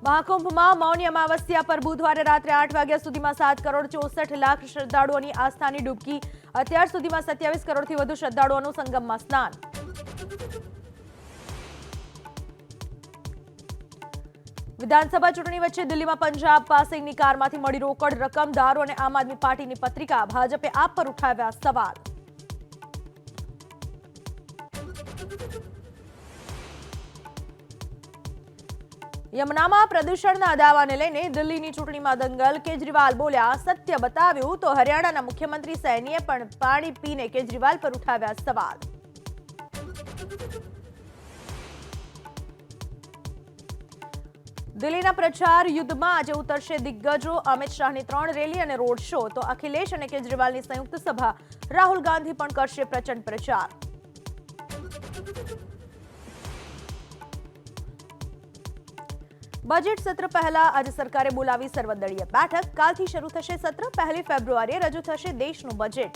મહાકુંભમાં મૌની અમાવસ્યા પર બુધવારે રાત્રે 8 વાગ્યા સુધીમાં 7 કરોડ 64 લાખ શ્રદ્ધાળુઓની આસ્થાની ડૂબકી। અત્યાર સુધીમાં 27 કરોડથી વધુ શ્રદ્ધાળુઓનું સંગમમાં સ્નાન। વિધાનસભા ચૂંટણી વચ્ચે દિલ્હીમાં પંજાબ પાસિંગની કારમાંથી મળી રોકડ રકમ, દારૂ અને આમ આદમી પાર્ટીની પત્રિકા। ભાજપે આપ પર ઉઠાવ્યા સવાલ। યમુનામાં પ્રદૂષણના દાવાને લઈને દિલ્હીની ચૂંટણીમાં દંગલ। કેજરીવાલ બોલ્યા, સત્ય બતાવ્યું તો હરિયાણાના મુખ્યમંત્રી સૈનીએ પણ પાણી પીને કેજરીવાલ પર ઉઠાવ્યા સવાલ। દિલ્હીના પ્રચાર યુદ્ધમાં આજે ઉતરશે દિગ્ગજો। અમિત શાહની 3 રેલી અને રોડ શો, તો અખિલેશ અને કેજરીવાલની સંયુક્ત સભા। રાહુલ ગાંધી પણ કરશે પ્રચંડ પ્રચાર। બજેટ સત્ર પહેલા આજે સરકારે બોલાવી સર્વદળીય બેઠક। કાલથી શરૂ થશે સત્ર। 1 ફેબ્રુઆરીએ રજૂ થશે દેશનું બજેટ।